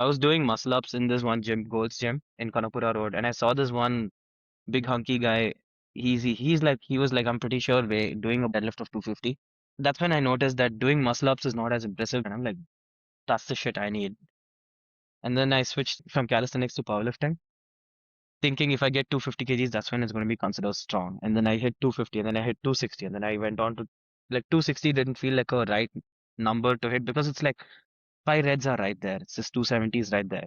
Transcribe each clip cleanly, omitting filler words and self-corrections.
I was doing muscle ups in this one gym, Gold's Gym in Kanapura Road, and I saw this one big hunky guy. He was like, I'm pretty sure doing a deadlift of 250. That's when I noticed that doing muscle ups is not as impressive, and I'm like, that's the shit I need. And then I switched from calisthenics to powerlifting, thinking if I get 250 kgs, that's when it's going to be considered strong. And then I hit 250, and then I hit 260, and then I went on to like 260 didn't feel like a right number to hit because it's like five reds are right there. It's just 270 is right there.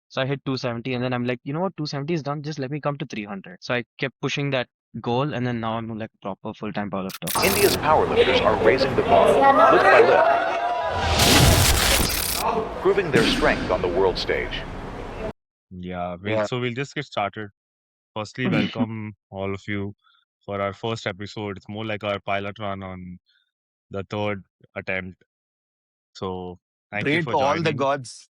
So I hit 270, and then I'm like, you know what, 270 is done. Just let me come to 300. So I kept pushing that goal, and then now I'm like a proper full-time powerlifter. India's powerlifters are raising the bar, lift by lift, proving their strength on the world stage. Yeah, Yeah. we'll just get started. Firstly, welcome all of you for our first episode. It's more like our pilot run on the third attempt. So thank you Pray for to all the joining. gods.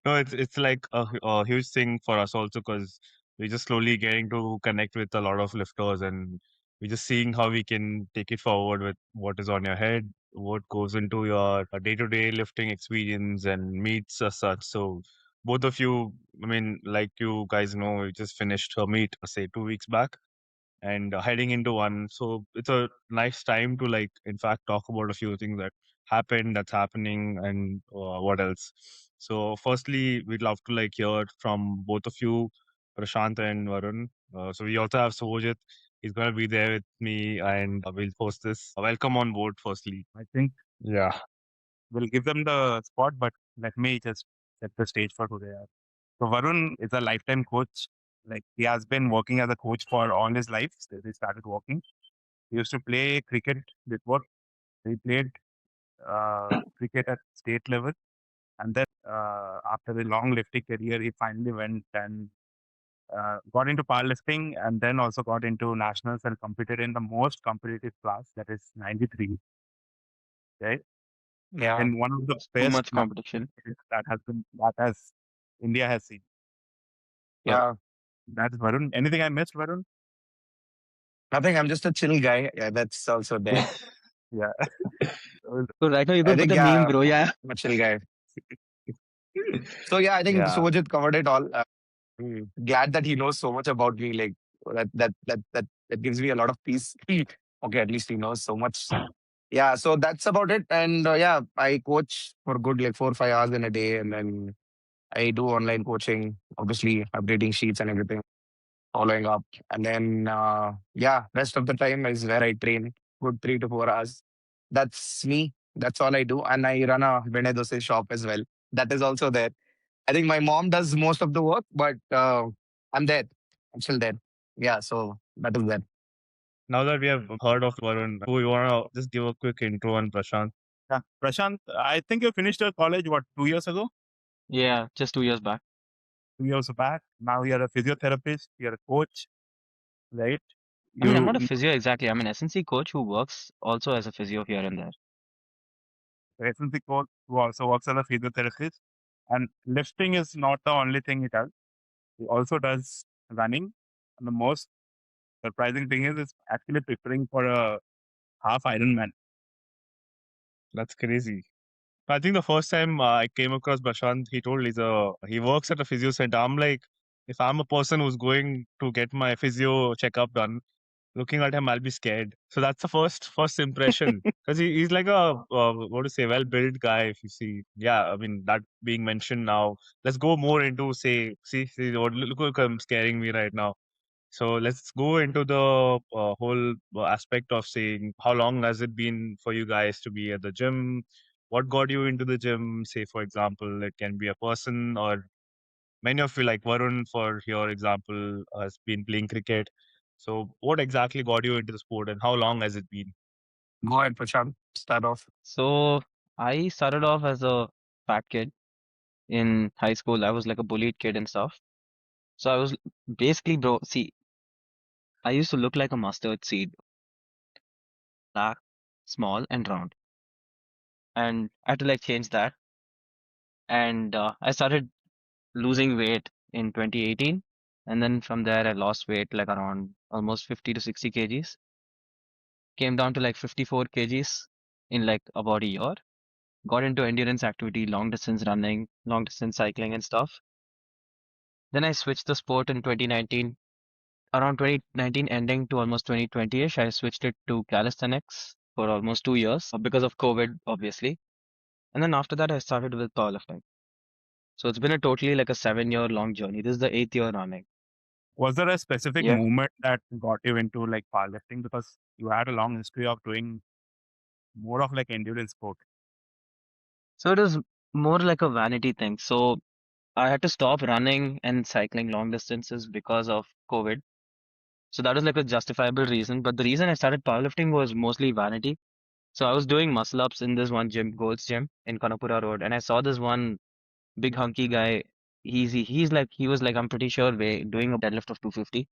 No, it's like a huge thing for us also because we're just slowly getting to connect with a lot of lifters and we're just seeing how we can take it forward with what is on your head, what goes into your day-to-day lifting experience and meets as such. So both of you, I mean, like you guys know, we just finished a meet, say 2 weeks back and heading into one. So it's a nice time to like, in fact, talk about a few things that happened, that's happening, and what else. So firstly, we'd love to like hear from both of you, Prashanth and Varun. So we also have Suvojit. He's gonna be there with me, and we'll post this. Welcome on board. Firstly, I think yeah, we'll give them the spot, but let me just set the stage for today. So Varun is a lifetime coach. Like he has been working as a coach for all his life since he started working. He used to play cricket before. He played cricket at state level, and then after a long lifting career, he finally went and got into powerlifting, and then also got into nationals and competed in the most competitive class, that is 93. Right, Yeah. in one of the Too best much competition. that has India has seen. So Yeah. that's Varun. Anything I missed, Varun? Nothing. I'm just a chill guy. Yeah, that's also there. Yeah. So right now you I could put think, the meme, yeah, bro. Yeah. I'm a chill guy. So, yeah, I think yeah. Suvajit covered it all. Glad that he knows so much about me. Like, that gives me a lot of peace. Okay, at least he knows so much. Yeah, so that's about it. And yeah, I coach for good like 4 or 5 hours in a day. And then I do online coaching, obviously updating sheets and everything, following up. And then, yeah, rest of the time is where I train, good 3 to 4 hours. That's me. That's all I do. And I run a Bene Dose shop as well. That is also there. I think my mom does most of the work, but I'm there. I'm still there. Yeah, so that is that. Now that we have heard of Varun, who you wanna just give a quick intro on Prashant? Yeah. Prashant, I think you finished your college, what, 2 years ago? Yeah, just 2 years back. 2 years back. Now you're a physiotherapist, you're a coach, right? I mean, I'm You, not a you physio exactly. I'm an SNC coach who works also as a physio here and there. recently coach who also works as a physiotherapist. And lifting is not the only thing he does. He also does running. And the most surprising thing is it's actually preparing for a half Ironman. That's crazy. I think the first time I came across Prashant, he told he works at a physio center. I'm like, if I'm a person who's going to get my physio checkup done, looking at him, I'll be scared. So that's the first impression because he's like a what to say, well built guy. If you see, yeah, I mean that being mentioned now. Let's go more into see look I'm scaring me right now. So let's go into the whole aspect of saying how long has it been for you guys to be at the gym? What got you into the gym? Say, for example, it can be a person or many of you, like Varun, for your example, has been playing cricket. So, what exactly got you into the sport and how long has it been? Go ahead, Prashant. Start off. So I started off as a fat kid in high school. I was like a bullied kid and stuff. So I was basically, bro, see, I used to look like a mustard seed, black, small, and round. And I had to like change that. And I started losing weight in 2018. And then from there, I lost weight like around almost 50 to 60 kgs. Came down to like 54 kgs in like about a year. got into endurance activity, long distance running, long distance cycling and stuff. Then I switched the sport in 2019. Around 2019 ending to almost 2020-ish, I switched it to calisthenics for almost 2 years because of COVID, obviously. And then after that, I started with powerlifting. So it's been a totally like a 7 year long journey. This is the 8th year running. Was there a specific Yeah. movement that got you into like powerlifting? Because you had a long history of doing more of like endurance sport. So it is more like a vanity thing. So I had to stop running and cycling long distances because of COVID. So that was like a justifiable reason. But the reason I started powerlifting was mostly vanity. So I was doing muscle ups in this one gym, Gold's Gym in Kanapura Road, and I saw this one big hunky guy. He was like I'm pretty sure doing a deadlift of 250.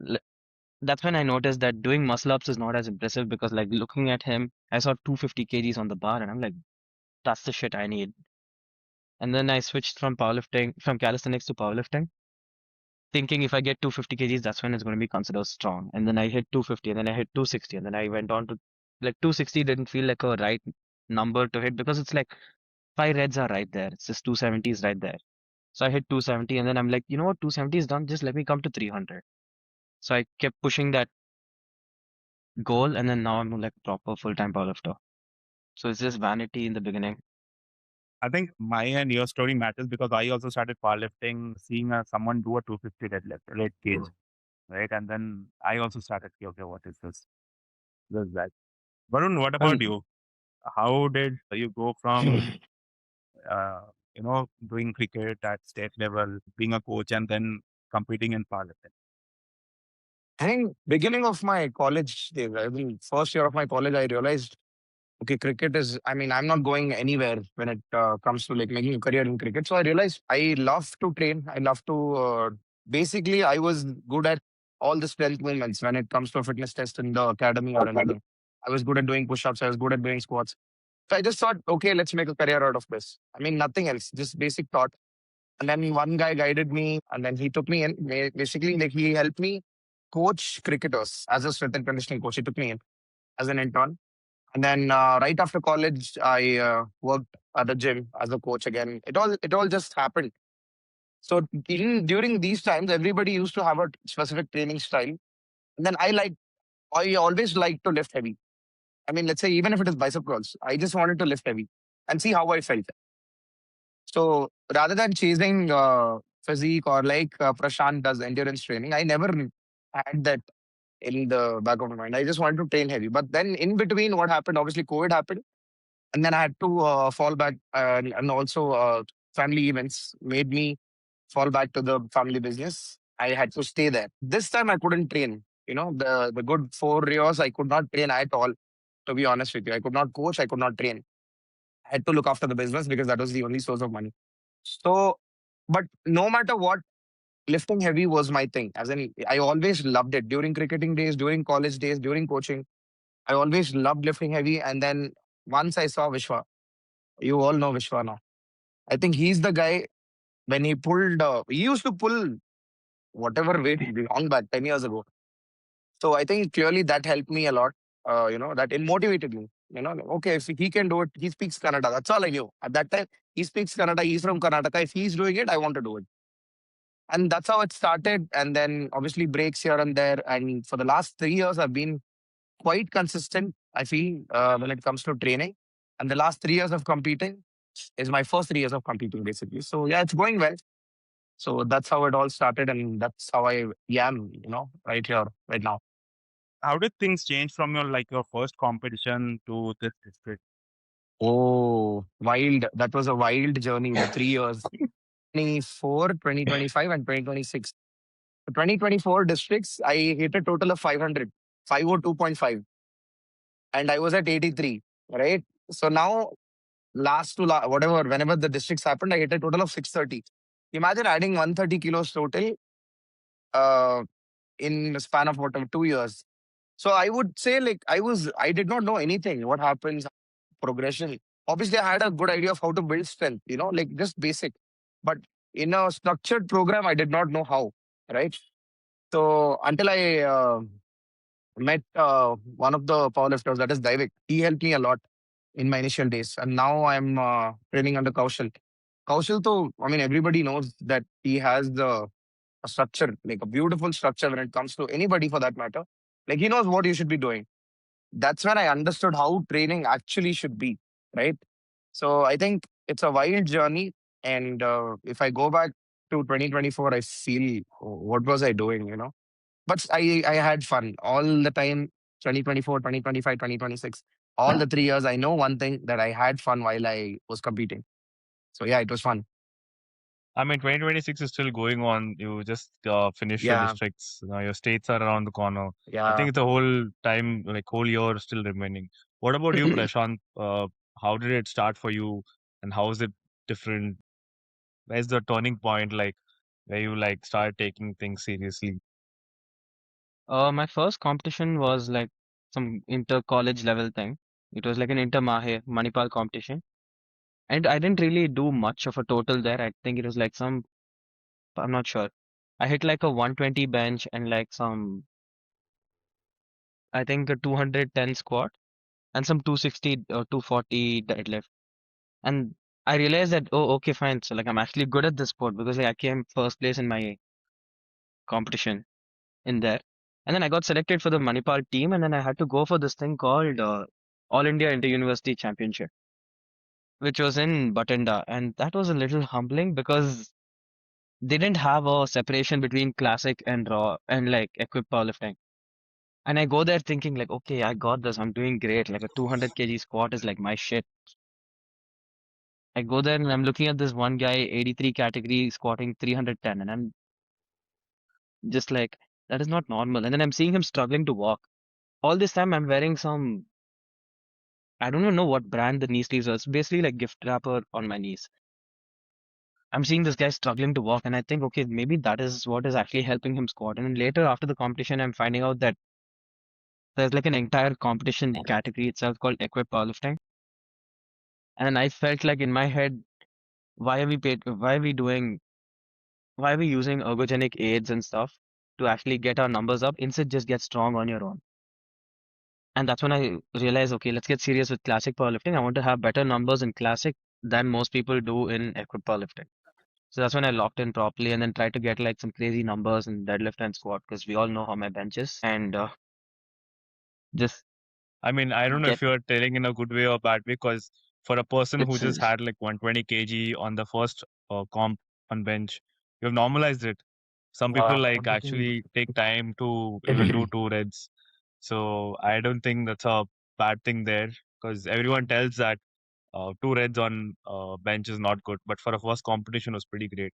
L- That's when I noticed that doing muscle ups is not as impressive because like looking at him, I saw 250 kgs on the bar, and I'm like, that's the shit I need. And then I switched from calisthenics to powerlifting, thinking if I get 250 kgs, that's when it's going to be considered strong. And then I hit 250, and then I hit 260, and then I went on to like 260 didn't feel like a right number to hit because it's like five reds are right there. It's just 270 is right there. So I hit 270, and then I'm like, you know what, 270 is done. Just let me come to 300. So I kept pushing that goal, and then now I'm like proper full-time powerlifter. So it's just vanity in the beginning. I think my and your story matters because I also started powerlifting, seeing someone do a 250 deadlift, red cage, right? And then I also started, okay, what is this? This is that. Varun, what about And you? How did you go from, uh, doing cricket at state level, being a coach, and then competing in powerlifting? I think beginning of my college days, I mean, first year of my college, I realized, okay, cricket is, I mean, I'm not going anywhere when it comes to like making a career in cricket. So I realized I love to train. I love to, basically, I was good at all the strength movements when it comes to a fitness test in the academy or anything. I was good at doing push-ups. I was good at doing squats. So I just thought, okay, let's make a career out of this. I mean, nothing else, just basic thought. And then one guy guided me, and then he took me in. Basically, like he helped me coach cricketers as a strength and conditioning coach. He took me in as an intern. And then right after college, I worked at the gym as a coach again. It all just happened. So during these times, everybody used to have a specific training style. And then I always like to lift heavy. I mean, let's say even if it is bicep curls, I just wanted to lift heavy and see how I felt. So rather than chasing physique or like Prashanth does endurance training, I never had that in the back of my mind. I just wanted to train heavy. But then in between, what happened? Obviously, COVID happened, and then I had to fall back, and also family events made me fall back to the family business. I had to stay there. This time, I couldn't train. The good 4 years, I could not train at all. To be honest with you, I could not coach. I could not train. I had to look after the business because that was the only source of money. So, but no matter what, lifting heavy was my thing. As in, I always loved it during cricketing days, during college days, during coaching. I always loved lifting heavy. And then once I saw Vishwa, you all know Vishwa now. I think he's the guy when he used to pull whatever weight long back 10 years ago. So I think clearly that helped me a lot. That it motivated me. Okay, if he can do it, he speaks Kannada. That's all I knew. At that time, he speaks Kannada. He's from Karnataka. If he's doing it, I want to do it. And that's how it started. And then obviously breaks here and there. And for the last 3 years, I've been quite consistent, I feel, when it comes to training. And the last 3 years of competing is my first 3 years of competing, basically. So yeah, it's going well. So that's how it all started. And that's how I am, right here, right now. How did things change from your first competition to this district? Oh, wild. That was a wild journey, the 3 years. 24, 2025, and 2026. The 2024 districts, I hit a total of 500, 502.5, and I was at 83, right? So now, whatever, whenever the districts happened, I hit a total of 630. Imagine adding 130 kilos total uh, in a span of whatever, 2 years. So I would say, like, I did not know anything. What happens, progression. Obviously, I had a good idea of how to build strength, like just basic. But in a structured program, I did not know how, right? So until I met one of the powerlifters, that is Daivik, he helped me a lot. in my initial days, and now I'm training under Kaushal. Kaushal, though, I mean, everybody knows that he has a structure, like a beautiful structure when it comes to anybody for that matter. Like he knows what you should be doing. That's when I understood how training actually should be, right? So I think it's a wild journey. And if I go back to 2024, I feel, "Oh, what was I doing, you know?" But I had fun all the time. 2024, 2025, 2026, all the 3 years. I know one thing, that I had fun while I was competing. So yeah, it was fun. I mean, 2026 is still going on. You just finish your Yeah, districts. Now your states are around the corner. I yeah. think it's a whole time, like whole year still remaining. What about you, Prashant? How did it start for you, and how is it different? Where's the turning point, like where you like started taking things seriously? My first competition was like some inter-college level thing. It was like an inter-Mahe Manipal competition. And I didn't really do much of a total there. I think it was like some, I'm not sure. I hit like a 120 bench and like some, I think a 210 squat and some 260 or 240 deadlift. And I realized that, oh, okay, fine. So like I'm actually good at this sport because like, I came first place in my competition in there. And then I got selected for the Manipal team, and then I had to go for this thing called All India Inter-University Championship, which was in Batenda. And that was a little humbling because they didn't have a separation between classic and raw and like equipped powerlifting. And I go there thinking like, okay, I got this. I'm doing great. Like a 200 kg squat is like my shit. I go there and I'm looking at this one guy, 83 category, squatting 310, and I'm just like, that is not normal. And then I'm seeing him struggling to walk. All this time I'm wearing some, I don't even know what brand the knee sleeves are. It's basically like gift wrapper on my knees. I'm seeing this guy struggling to walk, and I think, okay, maybe that is what is actually helping him squat. And then later, after the competition, I'm finding out that there's like an entire competition category itself called equipped powerlifting. And then I felt like in my head, why are we using ergogenic aids and stuff to actually get our numbers up? Instead, just get strong on your own. And that's when I realized, okay, let's get serious with classic powerlifting. I want to have better numbers in classic than most people do in equipped powerlifting. So that's when I locked in properly and then tried to get like some crazy numbers in deadlift and squat because we all know how my bench is and just I mean, I don't know get if you're telling in a good way or bad way, because for a person who it's just had like 120 kg on the first comp on bench, you've normalized it. Some people like actually take time to even do two reads. So I don't think that's a bad thing there, because everyone tells that two reds on bench is not good. But for a first competition was pretty great.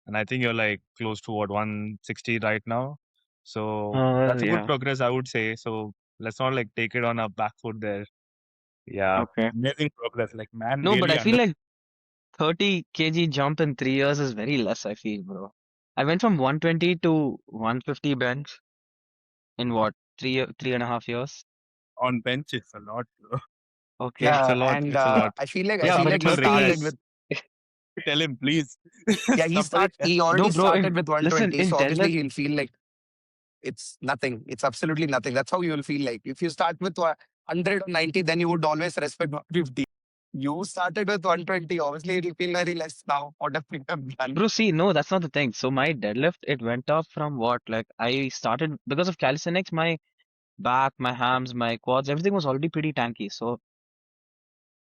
And I think you're like close to what 160 right now. So that's a good yeah, progress, I would say. So let's not like take it on a back foot there. Yeah. okay. Amazing progress. Like man, No, but really I feel under like 30 kg jump in 3 years is very less, I feel, bro. I went from 120 to 150 bench in what, 3.5 years? on bench is a lot. Bro. Okay. It's a Yeah, lot. and It's a lot. I Yeah, Some feel but like he people 30, regret. started with, Tell him, please. yeah, Stop telling that. he no, already bro, started with listen, 120. in So obviously deadlift, he'll feel like it's nothing. It's absolutely nothing. That's how you will feel like. If you start with 100 or 90, then you would always respect 150. You started with 120. Obviously, it'll feel very less now. What have we have done? bro, see, no, that's not the thing. So my deadlift, it went up from what? Like I started because of calisthenics, my back, my hams, my quads, everything was already pretty tanky. So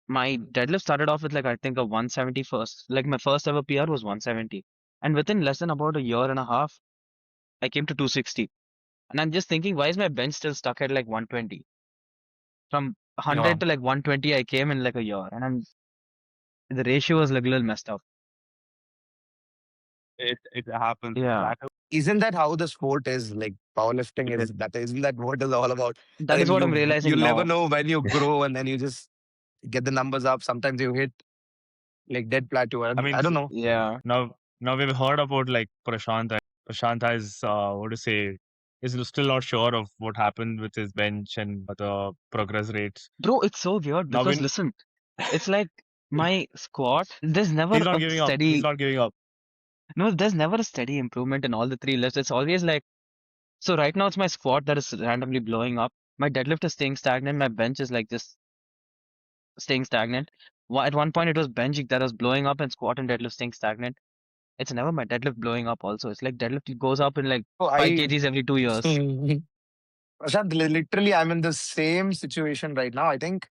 my deadlift started off with like I think a 170 first. Like my first ever PR was 170. And within less than about a year and a half, I came to 260. And I'm just thinking, why is my bench still stuck at like 120? From Yeah. 100 to like 120, I came in like a year. And the ratio was like a little messed up. It happens. Yeah. That Isn't that how the sport is? Like powerlifting it is. is that? Isn't that what it's all about? I That is think what I'm realizing you'll never now. know when you grow, and then you just get the numbers up. Sometimes you hit like dead plateau. I mean, I don't know. Yeah. now we've heard about like Prashant. And Prashant has what to say is still not sure of what happened with his bench and the progress rates. Bro, it's so weird Now because when listen, it's like my squat, there's never he's not a giving up. He's steady, not giving up. no, there's never a steady improvement in all the three lifts. It's always like, so right now it's my squat that is randomly blowing up. My deadlift is staying stagnant. My bench is like just staying stagnant. At one point, it was bench that was blowing up and squat and deadlift staying stagnant. It's never my deadlift blowing up also. It's like deadlift it goes up in like So 5 I, kgs every 2 years. Prashant, literally, I'm in the same situation right now. I think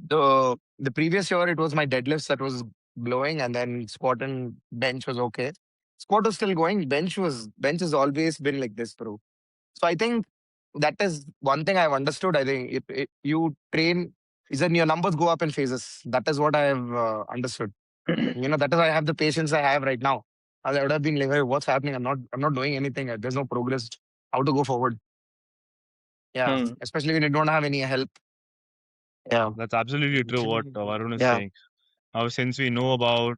the previous year it was my deadlifts that was blowing, and then squat and bench was okay. Squat was still going. Bench has always been like this, bro. So I think that is one thing I've understood. I think if you train, is that your numbers go up in phases. That is what I have understood. That is why I have the patience I have right now. I would have been like, hey, what's happening? I'm not doing anything. There's no progress. How to go forward? Yeah, Hmm. especially when you don't have any help. Yeah, That's absolutely true what Varun is yeah. saying. Now, since we know about,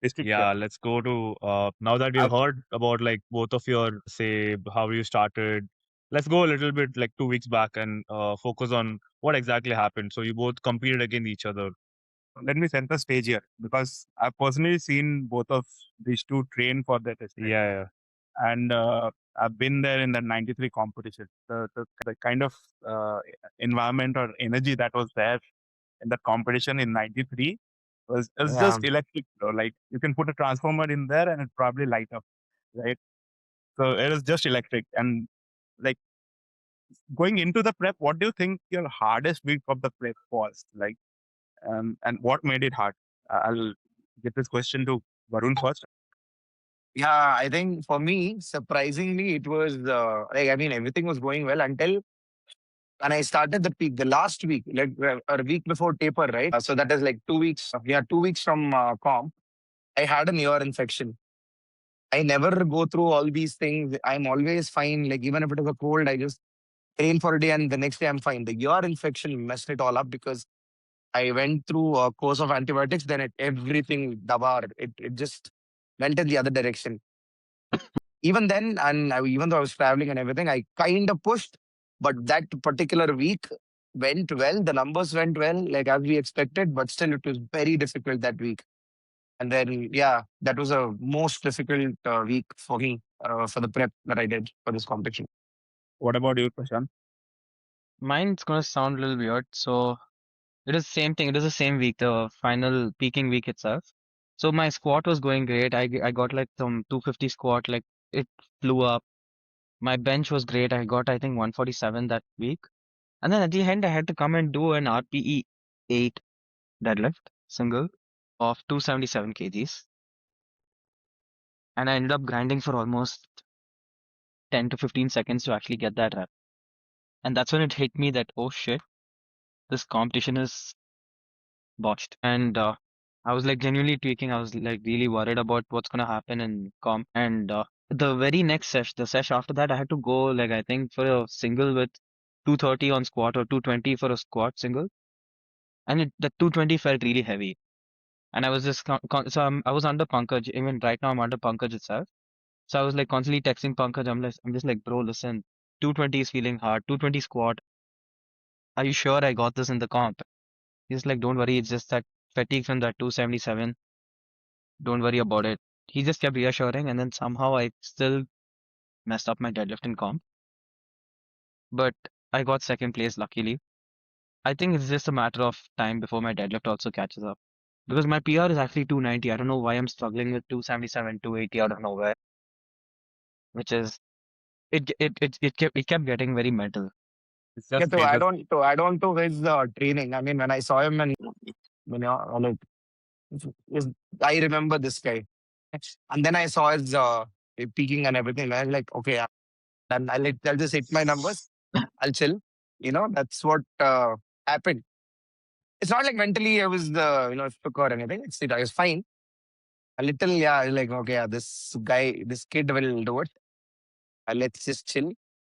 District, yeah, let's go to now that we've heard about like both of your say how you started. Let's go a little bit like 2 weeks back and focus on what exactly happened. So you both competed against each other. let me set the stage here because I've personally seen both of these two train for that district. Yeah, And I've been there in the 93 competition. The kind of uh, environment or energy that was there in that competition in 93 was Yeah. just electric. Like you can put a transformer in there and it probably light up, right? So it is just electric. And like going into the prep, what do you think your hardest week of the prep was? Like, and what made it hard? I'll get this question to Varun first. Yeah, I think for me, surprisingly, it was like, I mean, everything was going well until when I started the peak, the last week, like a week before taper, right? So that is like 2 weeks. Yeah, 2 weeks from comp, I had an ear infection. I never go through all these things. I'm always fine. Like even if it is a cold, I just train for a day and the next day I'm fine. The ear infection messed it all up because I went through a course of antibiotics, then everything dabar. It just went in the other direction. Even then, and even though I was traveling and everything, I kind of pushed. But that particular week went well. The numbers went well, like as we expected. But still, it was very difficult that week. And then, yeah, that was a most difficult week for me for the prep that I did for this competition. What about you, Prashant? Mine's gonna sound a little weird. So it is same thing. It is the same week, the final peaking week itself. So my squat was going great. I got like some 250 squat, like it flew up. My bench was great. I got I think 147 that week. And then at the end I had to come and do an RPE 8 deadlift single of 277 kgs. And I ended up grinding for almost 10 to 15 seconds to actually get that rep. And that's when it hit me that, oh shit, this competition is botched. And I was like genuinely tweaking. I was like really worried about what's gonna happen in comp. And the very next sesh, the sesh after that, I had to go like I think for a single with 230 on squat or 220 for a squat single. And the 220 felt really heavy. And I was just so I was under Pankaj. Even right now, I'm under Pankaj itself. So I was like constantly texting Pankaj. I'm just like, bro, listen, 220 is feeling hard. 220 squat. Are you sure I got this in the comp? He's like, don't worry, it's just that fatigue from that 277. Don't worry about it. He just kept reassuring, and then somehow I still messed up my deadlift in comp, but I got second place luckily. I think it's just a matter of time before my deadlift also catches up. Because my PR is actually 290. I don't know why I'm struggling with 277, 280 out of nowhere, which is it kept getting very mental. It's Yeah, just phases. to add on to his training, I mean, when I saw him and like, is- I remember this guy. And then I saw his peaking and everything. I was like, okay, then I'll just hit my numbers. I'll chill. That's what happened. It's not like mentally I was shook or anything. I was fine. A little, yeah, I was like, okay, yeah, this kid will do it. Let's just chill.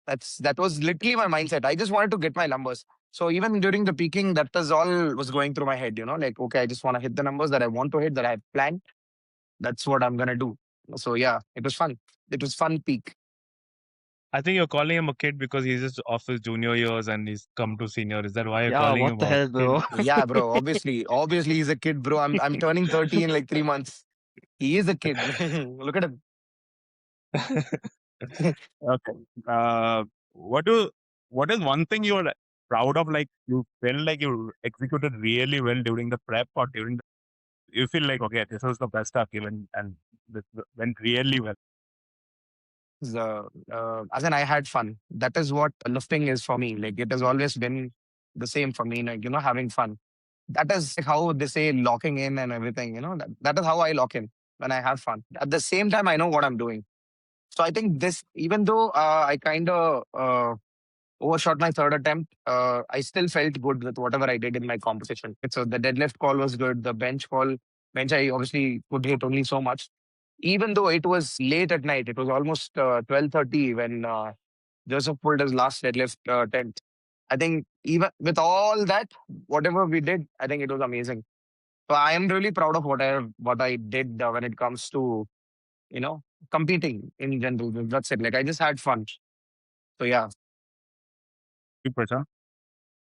That was literally my mindset. I just wanted to get my numbers. So even during the peaking, that was all was going through my head. Like, okay, I just want to hit the numbers that I want to hit, that I have planned. That's what I'm gonna do. So yeah, it was fun. It was fun peak. I think you're calling him a kid because he's just off his junior years and he's come to senior. Is that why you're Yeah, calling what him the a hell, kid? bro? Yeah, bro. Obviously, he's a kid, bro. I'm turning 30 in like 3 months. He is a kid. Look at him. Okay. Uh, what do what is one thing you're proud of, like you felt like you executed really well during the prep or during the, you feel like, okay, this was the best I've given and this went really well. As in I had fun. That is what lifting is for me. Like it has always been the same for me, like, having fun. That is like how they say locking in and everything, that is how I lock in when I have fun. At the same time, I know what I'm doing. So I think this, even though I kind of overshot my third attempt, I still felt good with whatever I did in my competition. So the deadlift call was good. The bench I obviously could hit only so much. Even though it was late at night, it was almost 12:30 when Joseph pulled his last deadlift attempt. I think even with all that, whatever we did, I think it was amazing. So I am really proud of what I did when it comes to you know competing in general. That's it. Like I just had fun. So yeah. You, Prashant,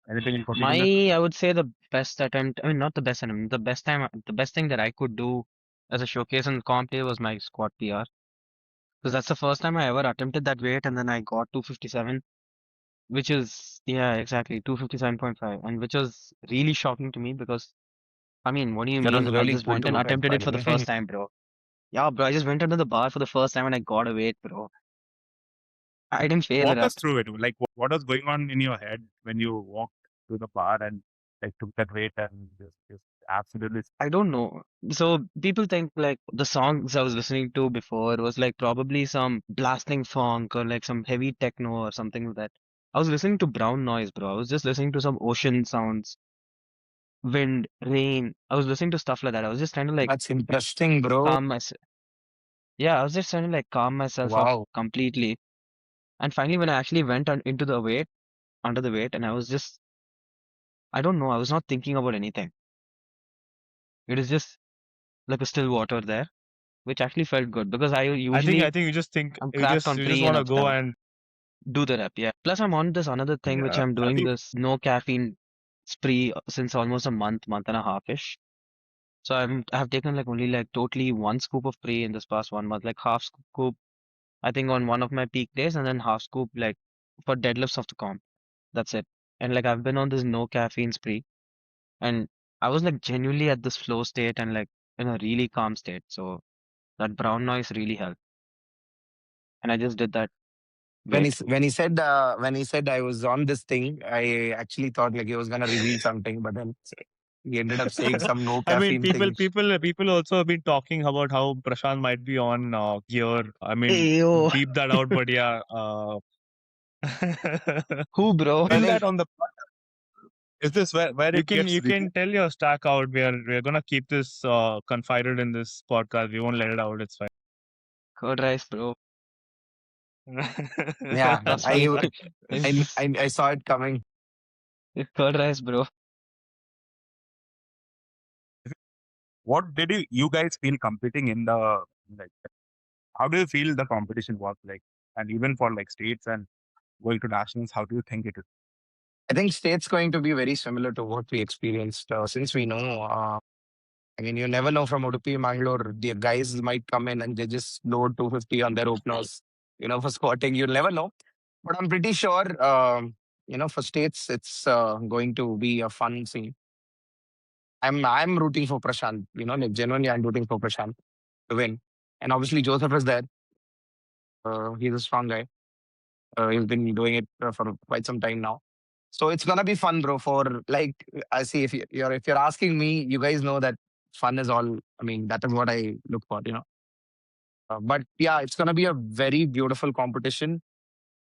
anything in particular? I would say the best attempt, I mean, not the best attempt, the best thing that I could do as a showcase on comp day was my squat PR. Because that's the first time I ever attempted that weight, and then I got 257, which is, yeah, exactly, 257.5, and which was really shocking to me because, I mean, what do you That was mean? I really just cool went to and look at, attempted by it the for the way. first time, bro. Yeah, bro, I just went under the bar for the first time and I got a weight, bro. I didn't fail Walk at us that. through it. Like, what was going on in your head when you walked to the bar and like took that weight and just absolutely. I don't know. So people think like the songs I was listening to before was like probably some blasting funk or like some heavy techno or something like that. I was listening to brown noise, bro. I was just listening to some ocean sounds, wind, rain. I was listening to stuff like that. I was just trying to like That's interesting, bro. calm myself. Yeah, I was just trying to like calm myself up Wow. completely. And finally, when I actually went into the weight, under the weight, and I was just, I don't know, I was not thinking about anything. It is just like a still water there, which actually felt good because I I usually think you just think I'm cracked on you just plea want to enough go now. and Do the rep, yeah. Plus, I'm on this another thing which yeah. I'm I doing think this no caffeine spree since almost a month and a half-ish. So I have taken like only like totally one scoop of pre in this past 1 month, like half scoop, I think on one of my peak days, and then half scoop like for deadlifts of the comp. That's it. And like I've been on this no caffeine spree, and I was like genuinely at this flow state and like in a really calm state. So that brown noise really helped, and I just did that When weight. when he said I was on this thing, I actually thought like he was gonna reveal something, but then he ended up saying some no I mean, caffeine thing. people also have been talking about how Prashant might be on gear. I mean, Ayo, beep that out, but yeah, who bro? I in that think on the, is this where it gets you revealed? can tell your stack out. We're gonna keep this confided in this podcast. We won't let it out. It's fine. Curd rice, bro. yeah, Trust me. I It's I saw it coming. curd rice, bro. What did you guys feel competing in the, like? How do you feel the competition was like? And even for like states and going to nationals, how do you think it is? I think state's going to be very similar to what we experienced since we know. I mean, you never know from Udupi, Mangalore, the guys might come in and they just load 250 on their openers, for squatting. You'll never know. But I'm pretty sure, for states, it's going to be a fun scene. I'm rooting for Prashant, like genuinely, I'm rooting for Prashant to win. And obviously, Joseph is there. He's a strong guy. He's been doing it for quite some time now. So it's gonna be fun, bro. For like, I see if you're asking me, you guys know that fun is all. I mean, that is what I look for. But yeah, it's gonna be a very beautiful competition.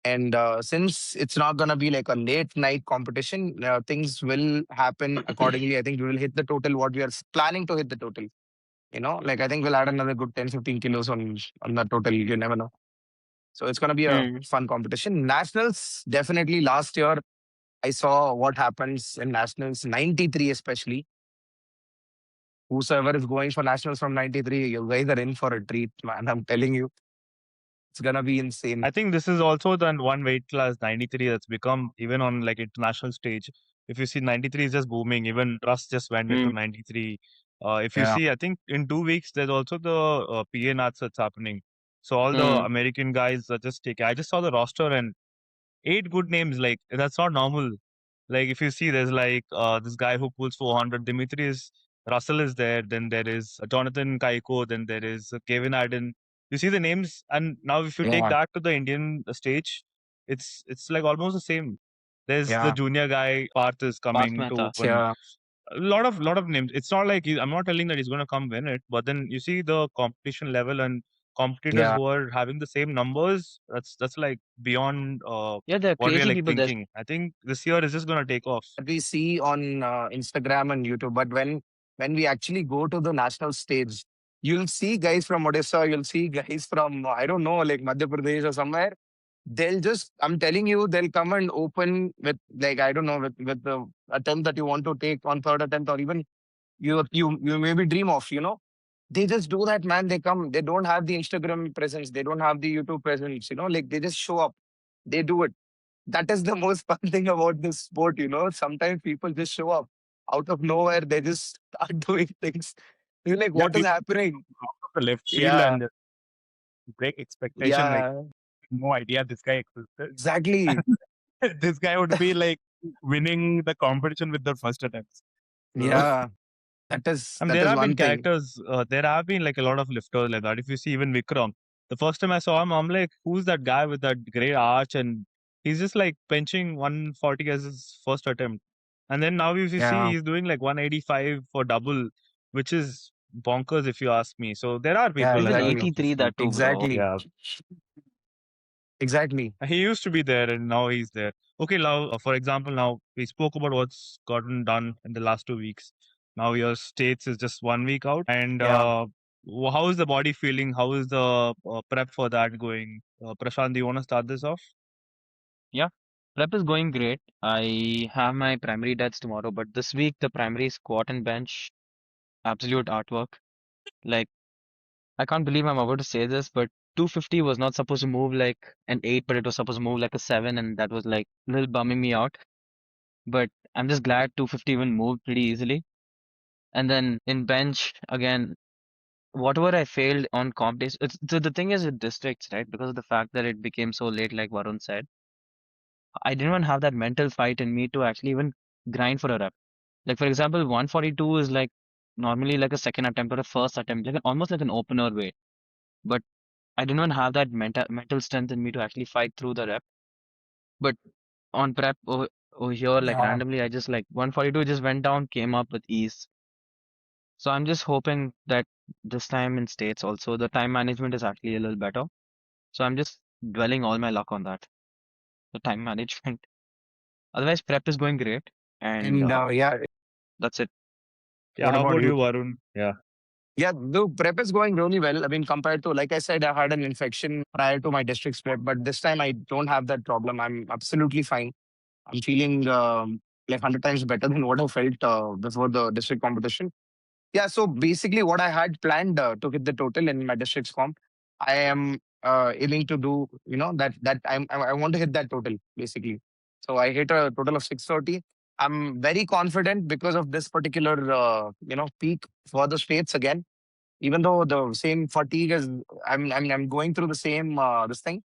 And since it's not gonna be like a late night competition, things will happen accordingly. I think we will hit the total what we are planning to hit the total. Like I think we'll add another good 10-15 kilos on the total. You never know. So it's gonna be a Hmm. fun competition. Nationals definitely last year I saw what happens in nationals, 93 especially. Whosoever is going for nationals from 93, you guys are in for a treat, man. I'm telling you, it's gonna be insane. I think this is also the one weight class 93 that's become even on like international stage. If you see 93 is just booming. Even Russ just went into Hmm. 93. If you Yeah. see, I think in 2 weeks there's also the PA Nats that's happening. So all the Hmm. American guys are just taking. I just saw the roster and 8 good names. Like that's not normal. Like if you see, there's like this guy who pulls 400. Dimitrius Russell is there. Then there is Jonathan Kaiko. Then there is Kevin Adden. You see the names, and now if you take Yeah, that to the Indian stage, it's like almost the same. There's the yeah, junior guy Parth is Parth coming to Mehta. open. yeah, A lot of names. It's not like I'm not telling that he's going to come win it, but then you see the competition level and competitors yeah. who are having the same numbers. That's like beyond Yeah, there are what we are crazy like people. There's thinking. I think this year is just going to take off. That we see on Instagram and YouTube. But when we actually go to the national stage, you'll see guys from Odisha, you'll see guys from I don't know, like Madhya Pradesh or somewhere. They'll just, I'm telling you, they'll come and open with like I don't know with the attempt that you want to take on third attempt or even you maybe dream of. They just do that, man. They come. They don't have the Instagram presence. They don't have the YouTube presence. Like they just show up. They do it. That is the most fun thing about this sport. Sometimes people just show up out of nowhere. They just start doing things. You're like, Yeah, what is people happening? out of the left field Yeah, and break expectation. Like yeah, no idea this guy existed. exactly. This guy would be like winning the competition with the first attempts. So Yeah, that is And that there is have been one thing. characters, there have been like a lot of lifters like that. If you see even Vikram, the first time I saw him, I'm like, who's that guy with that great arch? And he's just like benching 140 as his first attempt. And then now if you see, Yeah, he's doing like 185 for double, which is bonkers if you ask me. So there are yeah, people even like that, exactly, AT3 obviously. that too, bro. exactly, Yeah. exactly. He used to be there and now he's there. Okay, now, for example, now we spoke about what's gotten done in the last 2 weeks. Now your states is just 1 week out. And Yeah. how is the body feeling? How is the prep for that going? Prashant, do you want to start this off? Yeah, prep is going great. I have my primary deaths tomorrow, but this week the primary squat and bench, absolute artwork. Like, I can't believe I'm about to say this, but 250 was not supposed to move like an 8, but it was supposed to move like a 7, and that was like a little bumming me out. But I'm just glad 250 even moved pretty easily. And then in bench, again, whatever I failed on comp days, so the thing is with districts, right? Because of the fact that it became so late, like Varun said, I didn't even have that mental fight in me to actually even grind for a rep. Like for example, 142 is like normally like a second attempt or a first attempt, like almost like an opener way. But I didn't even have that mental strength in me to actually fight through the rep. But on prep over here, like Yeah. randomly, I just like 142 just went down, came up with ease. So I'm just hoping that this time in states also the time management is actually a little better. So I'm just dwelling all my luck on that, the time management. Otherwise, prep is going great, and And yeah, that's it. Yeah, what how about about you, you? Varun? Yeah. Yeah, the prep is going really well. I mean, compared to, like I said, I had an infection prior to my district's prep, but this time I don't have that problem. I'm absolutely fine. I'm feeling like 100 times better than what I felt before the district competition. Yeah, so basically, what I had planned to hit the total in my district's comp, I am aiming to do, that I want to hit that total basically. So I hit a total of 630. I'm very confident because of this particular, peak for the states again. Even though the same fatigue is, I'm going through the same this thing.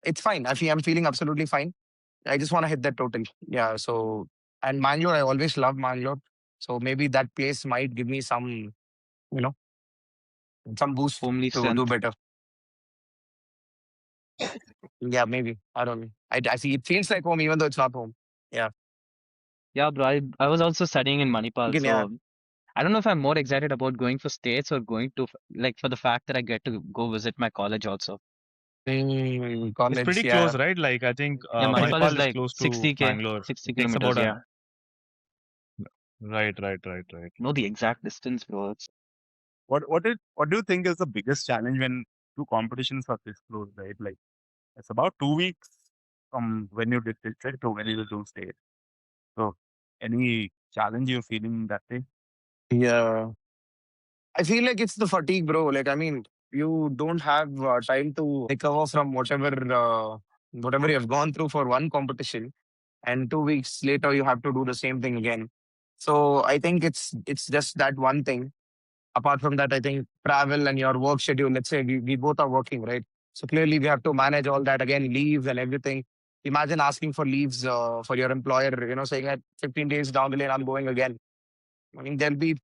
It's fine. Actually, I'm feeling absolutely fine. I just want to hit that total. Yeah. So, and Mangalore, I always love Mangalore. So maybe that place might give me you know, some boost Homely to do strength. better. Yeah, maybe. I don't know. I see it feels like home, even though it's not home. Yeah. Yeah, bro. I was also studying in Manipal, Again, yeah. so I don't know if I'm more excited about going for states or going to like for the fact that I get to go visit my college also. It's College. pretty Yeah. close, right? Like I think Yeah, Manipal is Manipal is like close to 60K, Mangalore. It 60 takes kilometers. about Yeah, an right, right, right, right. know the exact distance, bro. It's What do you think is the biggest challenge when two competitions are this close, right? Like it's about 2 weeks from when you did district to when you do state. So any challenge you're feeling that day? Yeah. I feel like it's the fatigue, bro. Like, I mean, you don't have time to recover from whatever you have gone through for one competition, and 2 weeks later you have to do the same thing again. So I think it's just that one thing. Apart from that, I think travel and your work schedule. Let's say we both are working, right? So clearly we have to manage all that again, leaves and everything. Imagine asking for leaves for your employer, saying that 15 days down the lane, I'm going again. I mean, they'll be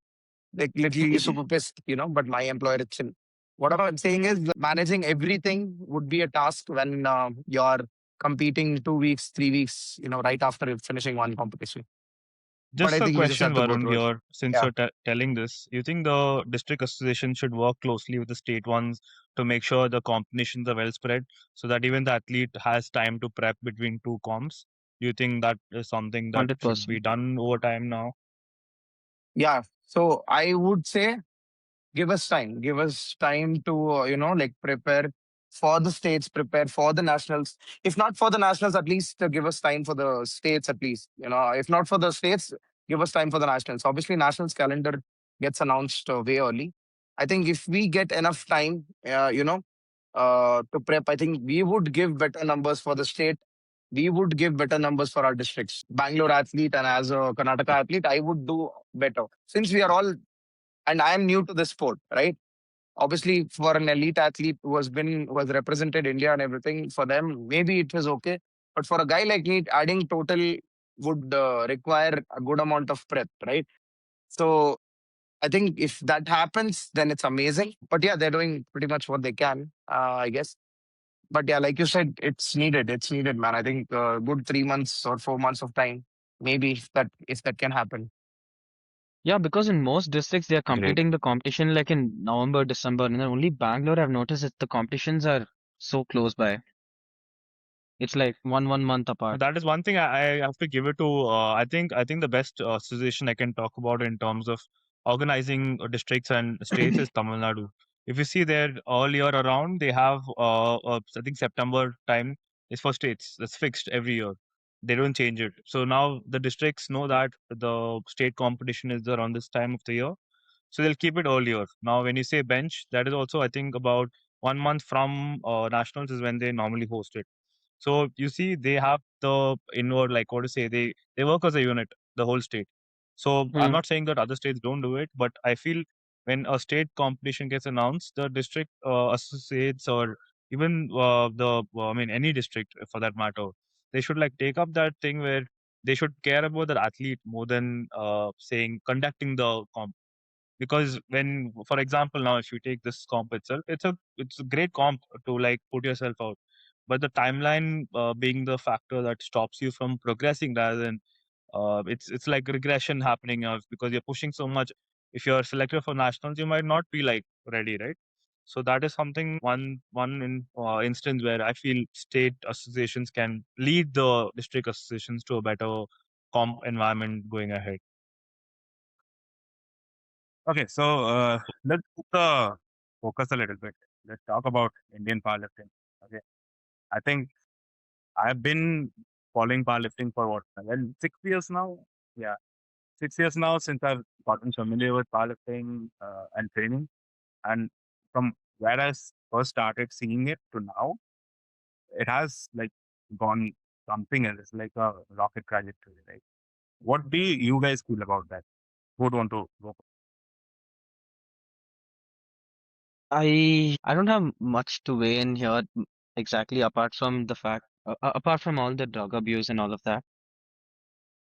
like literally super pissed, but my employer is chill. What I'm saying is managing everything would be a task when you're competing 2 weeks, 3 weeks, right after finishing one competition. But I Just a think we just question, have to go Varun, through it. here. Since Yeah. you're telling this, you think the district association should work closely with the state ones to make sure the competitions are well spread so that even the athlete has time to prep between two comps? Do you think that is something that should be 100%. done over time now? Yeah. So I would say give us time to like prepare for the states, prepare for the nationals. If not for the nationals, at least give us time for the states, at least. If not for the states, give us time for the nationals. Obviously nationals calendar gets announced way early. I think if we get enough time to prep, I think we would give better numbers for the state. We would give better numbers for our districts. Bangalore athlete and as a Karnataka athlete, I would do better since we are all, and I am new to this sport, right? Obviously, for an elite athlete who has represented India and everything, for them maybe it was okay. But for a guy like me, adding total would require a good amount of prep, right? So I think if that happens, then it's amazing. But yeah, they're doing pretty much what they can, I guess. But yeah, like you said, it's needed. It's needed, man. I think good 3 months or 4 months of time, maybe if that can happen. Yeah, because in most districts they are Great. completing the competition like in November, December, and then only Bangalore I've noticed that the competitions are so close by. It's like one month apart. That is one thing I have to give it to. I think the best association I can talk about in terms of organizing districts and states is Tamil Nadu. If you see there all year around, they have I think September time is for states. That's fixed every year. They don't change it. So now the districts know that the state competition is around this time of the year. So they'll keep it earlier. Now, when you say bench, that is also I think about 1 month from nationals is when they normally host it. So you see, they have the inward, like what to say, they work as a unit, the whole state. So I'm Hmm. not saying that other states don't do it, but I feel when a state competition gets announced, the district associates or even I mean any district for that matter, they should like take up that thing where they should care about the athlete more than saying conducting the comp, because when, for example, now if you take this comp itself, it's a great comp to like put yourself out, but the timeline being the factor that stops you from progressing rather than it's like regression happening because you're pushing so much. If you're selected for nationals, you might not be like ready, right? So that is something, one instance where I feel state associations can lead the district associations to a better comp environment going ahead. Okay, so let's put the focus a little bit. Let's talk about Indian powerlifting. Okay, I think I've been following powerlifting for what? Well, 6 years now. Yeah, 6 years now since I've gotten familiar with powerlifting and training. And from where I first started seeing it to now, it has like gone something else, like a rocket trajectory, right? What do you guys feel about that? Who would want to go? I don't have much to weigh in here exactly apart from the fact apart from all the drug abuse and all of that,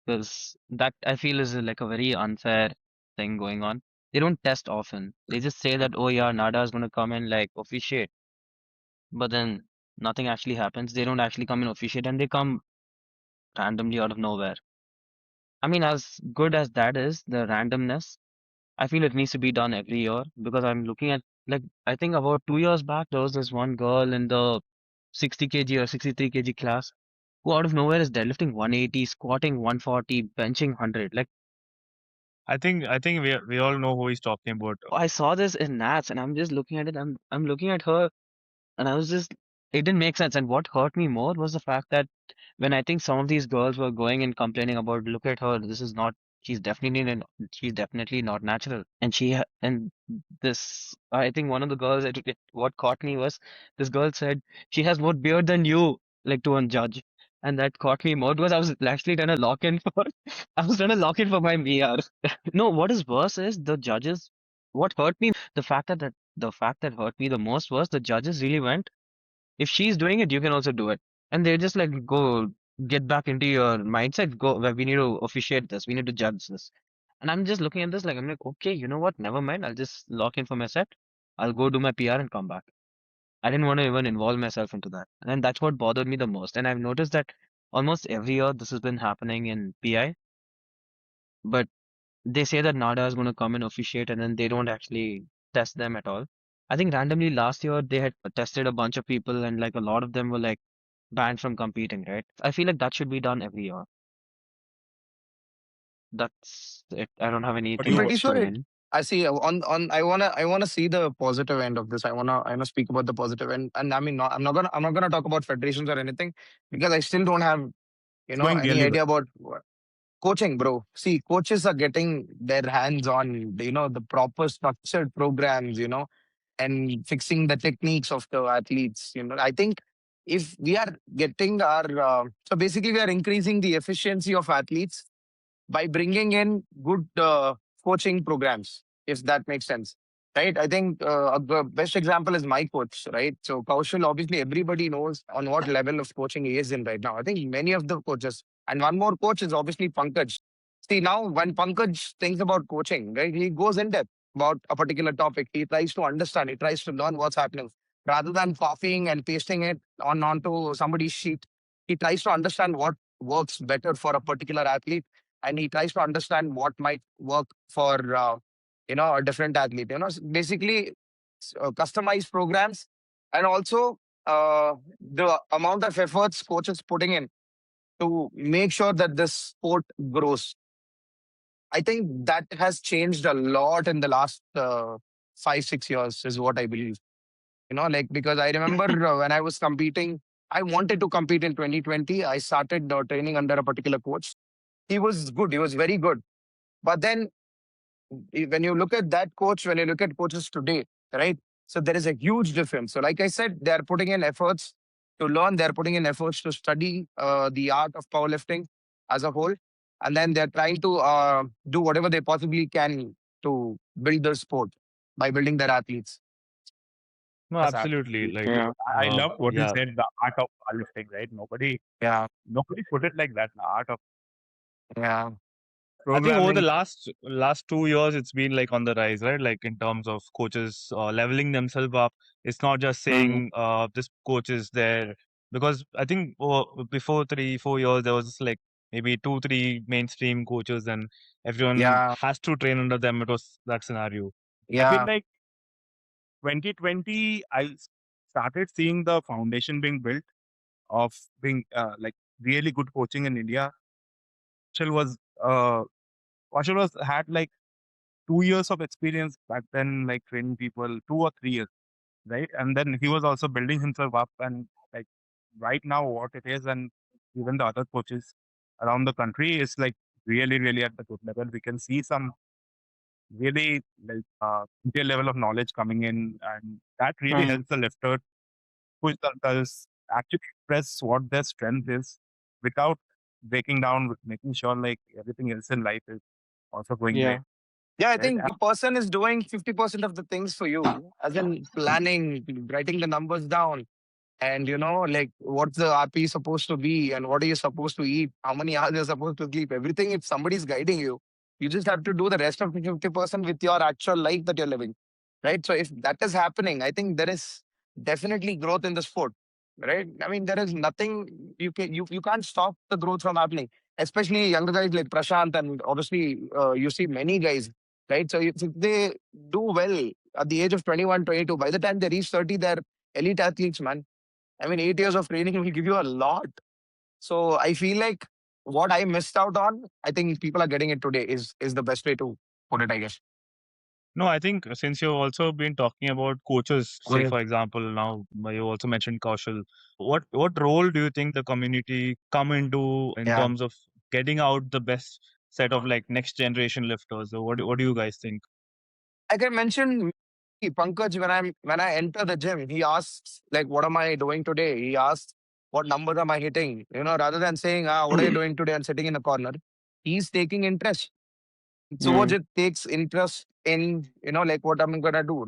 because that I feel is like a very unfair thing going on. They don't test often. They just say that, oh yeah, Nada is gonna come and like officiate, but then nothing actually happens. They don't actually come and officiate, and they come randomly out of nowhere. I mean, as good as that is, the randomness, I feel it needs to be done every year because I'm looking at like I think about 2 years back there was this one girl in the 60 kg or 63 kg class who out of nowhere is deadlifting 180, squatting 140, benching 100. Like I think we all know who he's talking about. I saw this in Nats and I'm just looking at it. I'm looking at her and I was just it didn't make sense. And what hurt me more was the fact that when I think some of these girls were going and complaining about, look at her, this is not, she's definitely not natural. And and this, I think one of the girls, what caught me was this girl said she has more beard than you, like to one judge. And that caught me more because I was actually trying to lock in for, I was trying to lock in for my VR. No, what is worse is the judges. What hurt me, the fact that hurt me the most was the judges really went, if she's doing it, you can also do it. And they're just like, go get back into your mindset. Go, well, we need to officiate this. We need to judge this. And I'm just looking at this like, I'm like, okay, you know what? Never mind. I'll just lock in for my set. I'll go do my PR and come back. I didn't want to even involve myself into that. And that's what bothered me the most. And I've noticed that almost every year this has been happening in PI, but they say that NADA is going to come and officiate and then they don't actually test them at all. I think randomly last year they had tested a bunch of people and like a lot of them were like banned from competing, right? I feel like that should be done every year. That's it. I don't have What do anything I'm you pretty else sure to it. end. I see on I wanna see the positive end of this. I wanna speak about the positive end. And I mean, I'm not gonna talk about federations or anything because I still don't have it's going any really well. idea about coaching, bro. See, coaches are getting their hands on the proper structured programs, and fixing the techniques of the athletes. I think if we are getting our so basically we are increasing the efficiency of athletes by bringing in good coaching programs, if that makes sense. Right. I think the best example is my coach, right? So Kaushal, obviously everybody knows on what level of coaching he is in right now. I think many of the coaches, and one more coach is obviously Pankaj. See, now when Pankaj thinks about coaching, right, he goes in depth about a particular topic. He tries to understand, he tries to learn what's happening. Rather than copying and pasting it onto somebody's sheet, he tries to understand what works better for a particular athlete, and he tries to understand what might work for a different athlete. Basically customized programs, and also the amount of efforts coaches putting in to make sure that this sport grows. I think that has changed a lot in the last 5 6 years, is what I believe. Like, because I remember when I was competing, I wanted to compete in 2020. I started training under a particular coach. He was good, he was very good. But then when you look at that coach, when you look at coaches today, right? So there is a huge difference. So, like I said, they are putting in efforts to learn, they're putting in efforts to study the art of powerlifting as a whole. And then they're trying to do whatever they possibly can to build the sport by building their athletes. No, Yes, absolutely. absolutely. Like, Yeah. I love what you yeah, said, the art of powerlifting, right? Yeah. Nobody put it like that. The art of Yeah. I think over the programming. last 2 years, it's been like on the rise, right? Like in terms of coaches leveling themselves up. It's not just Mm. saying this coach is there because I think before 3 4 years there was just like maybe 2 3 mainstream coaches and everyone Yeah. has to train under them. It was that scenario. I feel Yeah. like 2020, started seeing the foundation being built of being like really good coaching in India. Kaushal was uh, Kaushal was had like 2 years of experience back then, like training people, 2 or 3 years, right? And then he was also building himself up, and like right now, what it is, and even the other coaches around the country is like really, really at the good level. We can see some really like detailed level of knowledge coming in, and that really Mm. helps the lifter who does actually express what their strength is without breaking down, with making sure like everything else in life is also going Yeah. great, Yeah, I right? think a person is doing 50% of the things for you, as in planning, writing the numbers down, and like what's the RP supposed to be, and what are you supposed to eat, how many hours you're supposed to sleep, everything. If somebody's guiding you, you just have to do the rest of the 50% with your actual life that you're living, right? So if that is happening, I think there is definitely growth in the sport, right? I mean, there is nothing you can't stop the growth from happening, especially younger guys like Prashanth, and obviously you see many guys, right? So if they do well at the age of 21, 22, by the time they reach 30, they're elite athletes, man. I mean, 8 years of training will give you a lot. So I feel like what I missed out on, I think people are getting it today is the best way to put it, I guess. No, I think since you've also been talking about coaches, say Okay. for example, now you also mentioned Kaushal. What role do you think the community come into in Yeah. terms of getting out the best set of like next generation lifters? So what do you guys think? I can mention Pankaj, when I enter the gym, he asks like, "What am I doing today?" He asks, "What numbers am I hitting?" Rather than saying, "What are you doing today?" and sitting in a corner, he's taking interest. Mm. Suvojit takes interest in like what I'm gonna do.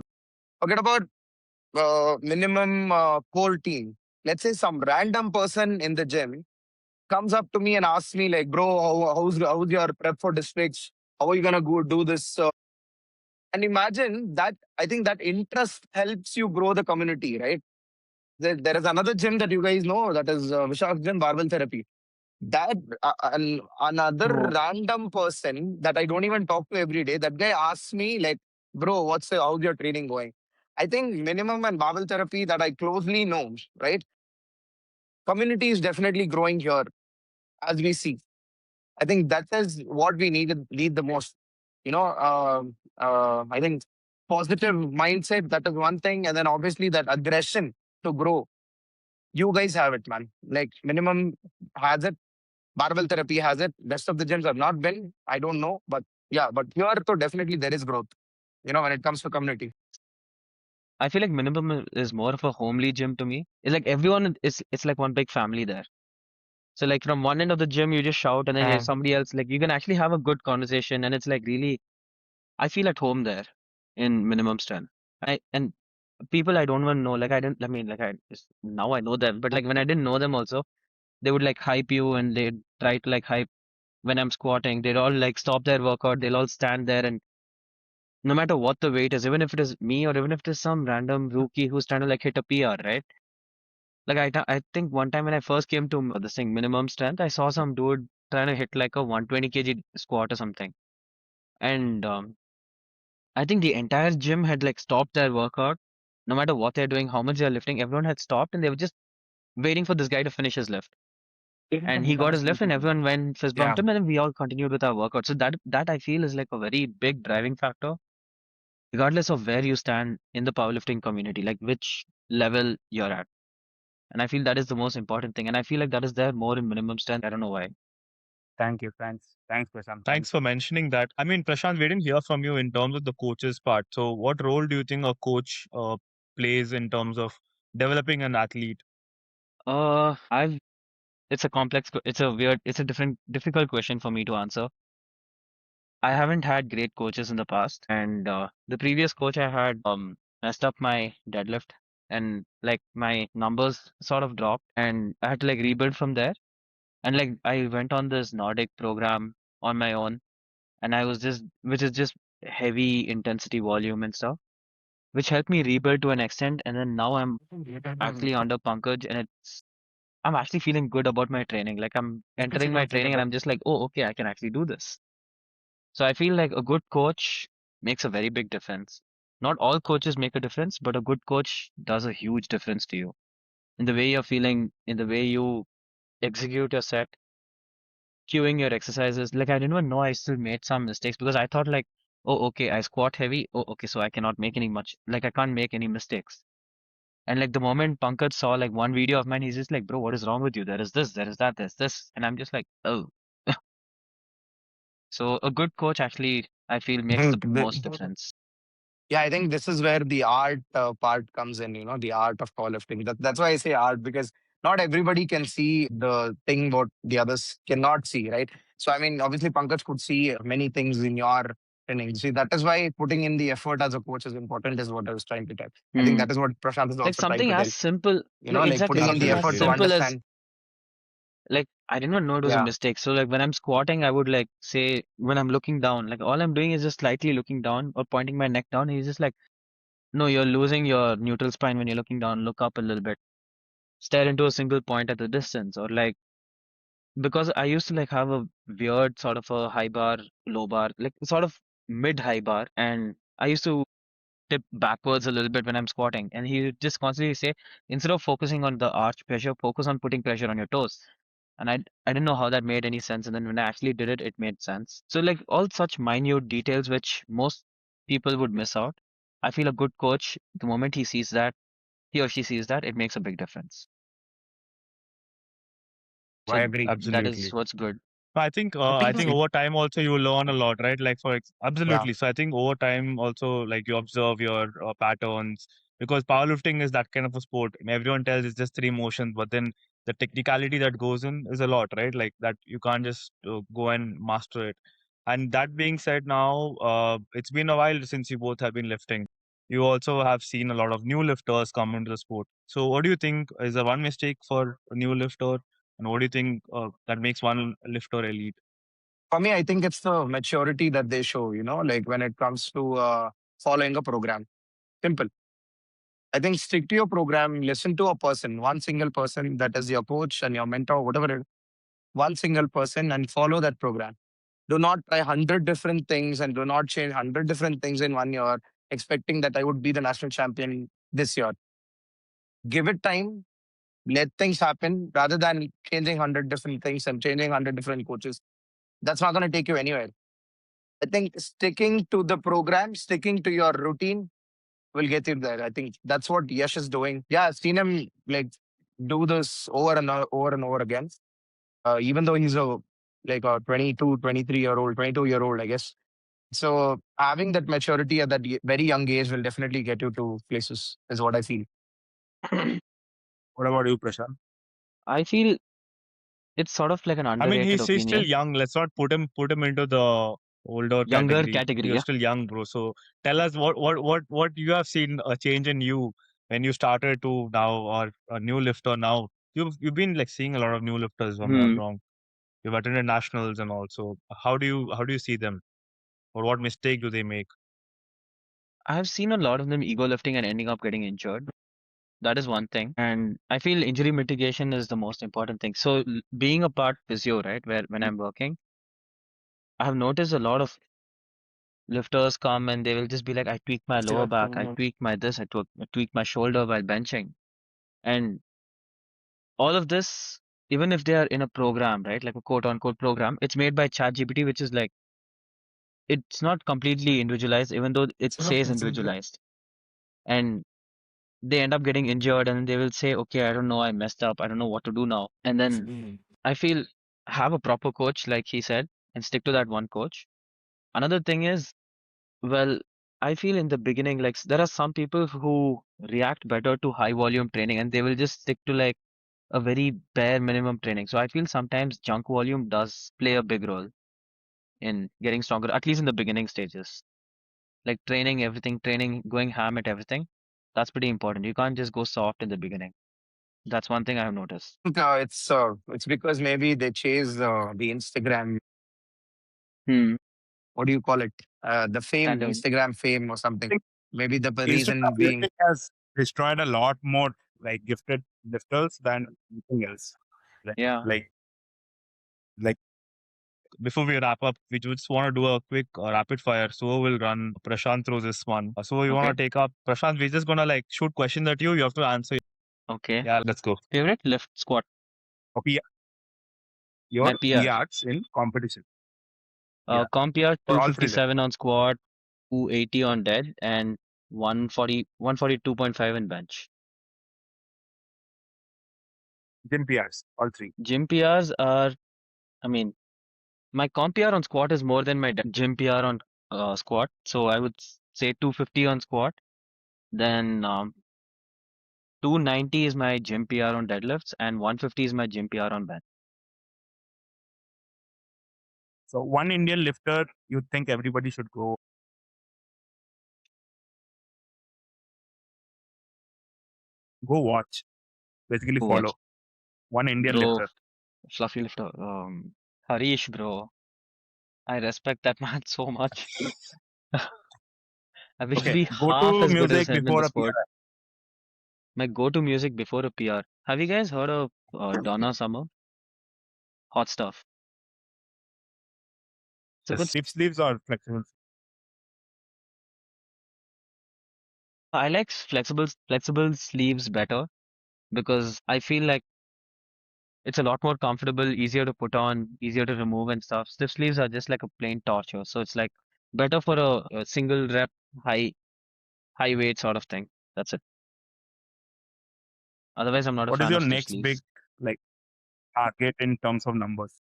Forget about minimum core team. let's say some random person in the gym comes up to me and asks me like, bro, how's your prep for districts? How are you gonna go do this? And imagine that. I think that interest helps you grow the community, right? There is another gym that you guys know, that is Vishak's gym, barbell therapy. That another Oh, random person that I don't even talk to every day, that guy asks me like, bro, how's your training going? I think minimum and barbell therapy that I closely know, right? Community is definitely growing here as we see. I think that is what we need the most. I think positive mindset, that is one thing, and then obviously that aggression to grow. You guys have it, man. Like minimum has it, barbell therapy has it. Rest of the gyms have not been. I don't know, but yeah, but here so definitely there is growth. When it comes to community. I feel like minimum is more of a homely gym to me. It's like everyone is, it's like one big family there. So like from one end of the gym, you just shout, and then here's somebody else. Like you can actually have a good conversation, and it's like really, I feel at home there in minimum strength. And people I don't even know, like I didn't, I mean, like now I know them, but like when I didn't know them also, they would like hype you, and they'd try to like hype when I'm squatting. They'd all like stop their workout. They'll all stand there, and no matter what the weight is, even if it is me or even if it is some random rookie who's trying to like hit a PR, right? Like I think one time when I first came to this thing, minimum strength, I saw some dude trying to hit like a 120 kg squat or something. And I think the entire gym had like stopped their workout, no matter what they're doing, how much they're lifting, everyone had stopped and they were just waiting for this guy to finish his lift. And he got his lift and everyone went fist Yeah. bumped him and then we all continued with our workout. So that I feel is like a very big driving factor, regardless of where you stand in the powerlifting community, like which level you're at. And I feel that is the most important thing. And I feel like that is there more in minimum strength. I don't know why. Thank you. Thanks, Prashant. Thanks Thanks. for mentioning that. I mean, Prashant, we didn't hear from you in terms of the coach's part. So, what role do you think a coach plays in terms of developing an athlete? I've it's a it's a weird, it's a difficult question for me to answer. I haven't had great coaches in the past, and the previous coach I had messed up my deadlift, and like my numbers sort of dropped, and I had to like rebuild from there. And like I went on this Nordic program on my own, and I was just, which is just heavy intensity volume and stuff, which helped me rebuild to an extent. And then now I'm actually under Pankaj, and I'm actually feeling good about my training. Like I'm entering my training, and I'm just like, oh, okay, I can actually do this. So I feel like a good coach makes a very big difference. Not all coaches make a difference, but a good coach does a huge difference to you in the way you're feeling, in the way you execute your set, cueing your exercises. Like I didn't even know I still made some mistakes because I thought like, oh, okay, I squat heavy. Oh, okay, so I cannot make any much, like I can't make any mistakes. And like the moment Pankaj saw like one video of mine, he's just like, bro, what is wrong with you? There is this, there is that, there's this. And I'm just like, oh. So a good coach actually, I feel, makes the most difference. Yeah, I think this is where the art part comes in, the art of powerlifting. That's why I say art, because not everybody can see the thing what the others cannot see, right? So, I mean, obviously, Pankaj could see many things in your training. See, that is why putting in the effort as a coach is important, is what I was trying to tell. I think Hmm. that is what Prashant is Like also trying something to as tell. simple, like Like exactly putting in the something as effort to Absolutely. simple as understand. like I did not know it was a Yeah. mistake. So like when I'm squatting, I would like say when I'm looking down, like all I'm doing is just slightly looking down or pointing my neck down. He's just like, no, you're losing your neutral spine when you're looking down. Look up a little bit. Stare into a single point at the distance. Or like because I used to like have a weird sort of a high bar, low bar, like sort of mid high bar, and I used to tip backwards a little bit when I'm squatting. And he would just constantly say, instead of focusing on the arch pressure, focus on putting pressure on your toes. And I didn't know how that made any sense. And then when I actually did it, it made sense. So like all such minute details which most people would miss out. I feel a good coach, the moment he sees that, he or she sees that, it makes a big difference. I So agree. that is Absolutely. what's good. I I think, think over time also you learn a lot, right? Like yeah. absolutely. So I think over time also like you observe your patterns, because powerlifting is that kind of a sport. And everyone tells it's just three motions, but then the technicality that goes in is a lot, right? Like that you can't just go and master it. And that being said, now it's been a while since you both have been lifting. you also have seen a lot of new lifters come into the sport. So, what do you think is the one mistake for a new lifter, and what do you think that makes one lifter elite? For me, I think it's the maturity that they show, like when it comes to following a program. Simple. I think stick to your program, listen to a person, one single person that is your coach and your mentor, whatever it is, one single person and follow that program. Do not try 100 different things and do not change 100 different things in 1 year, expecting that I would be the national champion this year. Give it time, let things happen rather than changing 100 different things and changing 100 different coaches. That's not going to take you anywhere. I think sticking to the program, sticking to your routine will get you there. I think that's what Yash is doing. Yeah, I've seen him like do this over and over and over again. Even though he's a 22, 23-year old, 22-year old, I guess. So having that maturity at that very young age will definitely get you to places, is what I feel. What about you, Prashant? I feel it's sort of like an I mean, underrated he's still opinion. young. Let's not put him into the older Younger category. category, You're yeah. still young, bro. So tell us what you have seen a change in you when you started to now, or a new lifter now. You've been like seeing a lot of new lifters, if I'm not Hmm. wrong. You've attended nationals and also. How do you see them, or what mistake do they make? I have seen a lot of them ego lifting and ending up getting injured. That is one thing. And I feel injury mitigation is the most important thing. So being a part physio, right, where when I'm working, I have noticed a lot of lifters come and they will just be like, I tweaked my lower back, I tweaked my this, I tweaked my shoulder while benching. And all of this, even if they are in a program, right, like a quote unquote program, it's made by ChatGPT, which is like, it's not completely individualized, even though it says individualized. And they end up getting injured and they will say, okay, I don't know, I messed up, I don't know what to do now. And then I feel have a proper coach, like he said, and stick to that one coach. Another thing is, well, I feel in the beginning, like there are some people who react better to high volume training and they will just stick to like a very bare minimum training. So I feel sometimes junk volume does play a big role in getting stronger, at least in the beginning stages. Like training everything, training, going ham at everything. That's pretty important. You can't just go soft in the beginning. That's one thing I have noticed. It's because maybe they chase the Instagram. Hmm. What do you call it? The fame, Standard. Instagram fame or something. Think Maybe the Instagram reason being. music has destroyed a lot more like gifted lifters than anything else. Like, Yeah. like, like Before we wrap up, we just want to do a quick rapid fire. So we'll run. Prashant throws this one. So we Okay. want to take up Prashant. We're just gonna like shoot questions at you. You have to answer. Okay. Yeah, let's go. Favorite lift squat. your My PR. PRs in competition. Yeah, Compare for all three lifts. 257 on squat, 280 on dead, and 142.5 in bench. Gym PRs, all three. Gym PRs are, I mean, my comp PR on squat is more than my gym PR on squat. So I would say 250 on squat. Then 290 is my gym PR on deadlifts, and 150 is my gym PR on bench. So one Indian lifter you think everybody should go watch, basically To follow. watch. One Indian Bro, lifter. fluffy lifter. Harish, bro. I respect that man so much. I wish to Okay, be go half to as good as music him in before the a sport. PR. My go-to music before a PR. Have you guys heard of Donna Summer? Hot stuff. It's a The good. slip sleeves or flexible. I like flexible sleeves better because I feel like it's a lot more comfortable, easier to put on, easier to remove and stuff. Stiff sleeves are just like a plain torture, so it's like better for a single rep high high weight sort of thing. That's it. Otherwise, I'm not a What is fan your of stiff next big sleeves. like target in terms of numbers?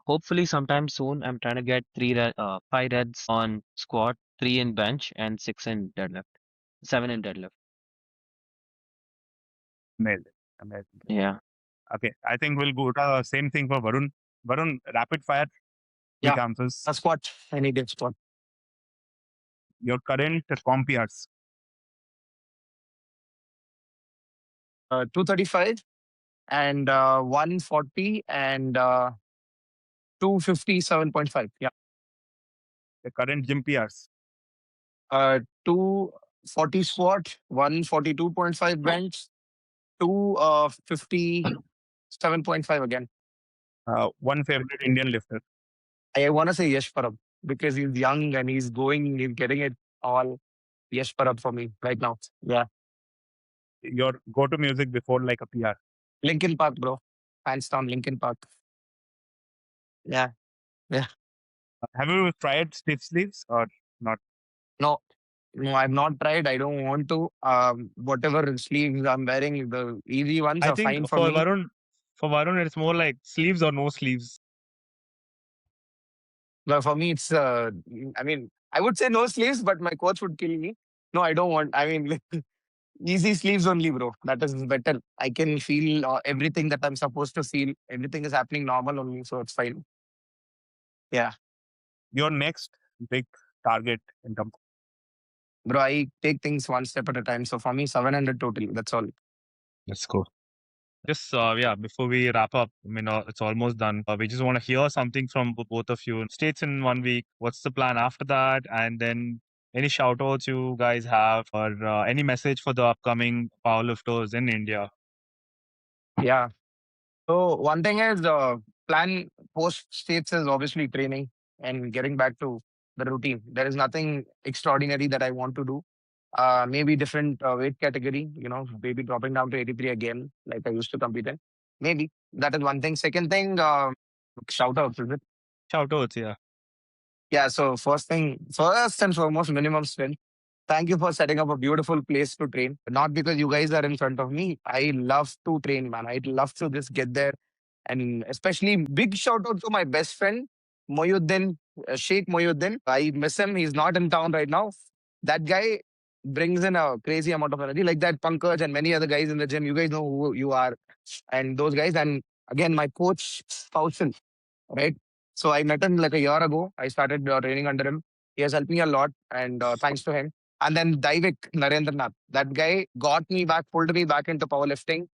Hopefully, sometime soon, I'm trying to get 5 reps on squat, 3 in bench, and 6 in deadlift, 7 in deadlift. Nailed it. Amazing. Yeah. Okay, I think we'll go to the same thing for Varun. Varun, rapid fire, quick Yeah, answers. a squat, any day squat. Your current comp years. 235 and 140 and 257.5. Yeah. The current gym PRs. 240 squat, 142.5 bench, 257.5 again. One favorite Indian lifter. I want to say Yash Parab because he's young and he's getting it all. Yash Parab for me right now. Yeah. Your go-to music before like a PR. Linkin Park, bro. Hands down, Linkin Park. Yeah. Yeah. Have you tried stiff sleeves or not? No, no, I've not tried. I don't want to. Whatever sleeves I'm wearing, the easy ones I are think fine for me. For Varun, it's more like sleeves or no sleeves. But for me, it's, I mean, I would say no sleeves, but my coach would kill me. No, I don't want, I mean, easy sleeves only, bro. That is better. I can feel everything that I'm supposed to feel. Everything is happening normal only, so it's fine. Yeah. Your next big target in terms. Bro, I take things one step at a time. So for me, 700 total. That's all. Let's go. Just yeah, before we wrap up, I mean, it's almost done. We just want to hear something from both of you. States in 1 week. What's the plan after that? And then any shout outs you guys have, or any message for the upcoming powerlifters in India? Yeah. So one thing is plan post states is obviously training and getting back to the routine. There is nothing extraordinary that I want to do. Maybe different weight category, maybe dropping down to 83 again, like I used to compete in. Maybe that is one thing. Second thing, shout outs, is it? Shout outs, yeah. Yeah. So first and foremost, minimum strength. Thank you for setting up a beautiful place to train. Not because you guys are in front of me. I love to train, man. I'd love to just get there. And especially big shout out to my best friend, Moyuddin, Sheikh Moyuddin. I miss him. He's not in town right now. That guy brings in a crazy amount of energy, like that Pankaj and many other guys in the gym. You guys know who you are. And those guys. And again, my coach, Kaushal, right? So I met him like a year ago. I started training under him. He has helped me a lot, and thanks to him. And then Daivik Narendranath, that guy got me back, pulled me back into powerlifting.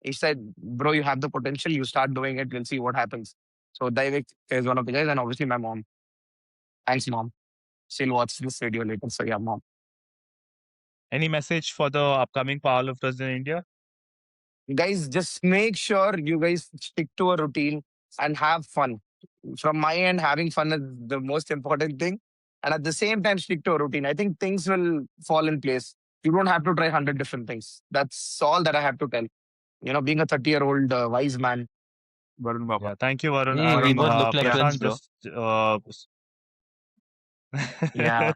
He said, "Bro, you have the potential. You start doing it. We'll see what happens." So Daivik is one of the guys, and obviously my mom. Thanks, mom. She'll watch this video later. So yeah, mom. Any message for the upcoming powerlifters in India? Guys, just make sure you guys stick to a routine and have fun. From my end, having fun is the most important thing. And at the same time, stick to a routine. I think things will fall in place. You don't have to try 100 different things. That's all that I have to tell. Being a 30-year-old wise man. Varun Baba. Yeah, thank you, Varun. Hey, we both look like Yeah. twins, Prashant, bro. just Yeah.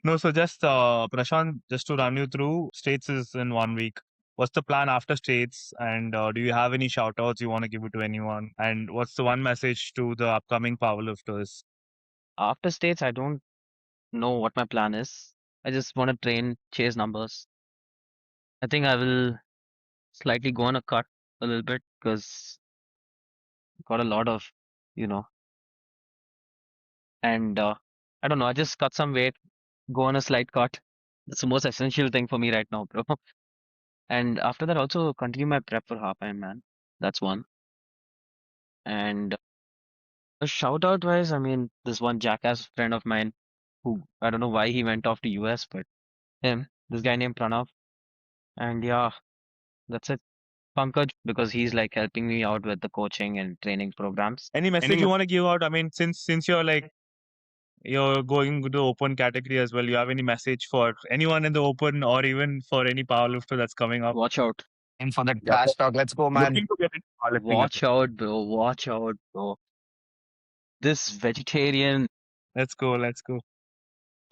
no, so just Prashant, just to run you through, States is in 1 week. What's the plan after States? And do you have any shout outs you want to give it to anyone? And what's the one message to the upcoming powerlifters? After states, I don't know what my plan is. I just want to train, chase numbers. I think I will slightly go on a cut a little bit because got a lot of, you know, and I don't know. I just cut some weight, go on a slight cut. That's the most essential thing for me right now, bro. And after that, also continue my prep for half Ironman. That's one. And a shout out wise, I mean, this one jackass friend of mine who I don't know why he went off to US, but this guy named Pranav. And yeah, that's it. Pankaj, because he's like helping me out with the coaching and training programs. Any message you want to give out? I mean, since you're like you're going to the open category as well, you have any message for anyone in the open or even for any powerlifter that's coming up? Watch out. And for that Yeah, trash talk, let's go, man. looking to get into powerlifting. Watch out, bro. Watch out, bro. This vegetarian Let's go. Let's go.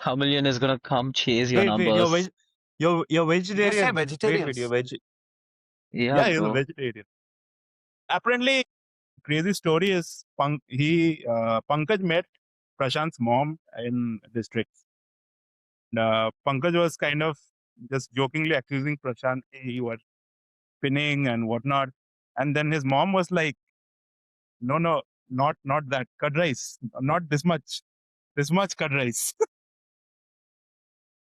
Tamilian is gonna come chase your Wait, numbers. you're You guys vegetarian. say Wait, you're vegetarians. Yeah, yeah, you're a bro. vegetarian. Apparently, crazy story is Pankaj met Prashant's mom in district. Pankaj was kind of just jokingly accusing Prashant, hey, you were spinning and whatnot. And then his mom was like, no, not that curd rice, not this much curd rice.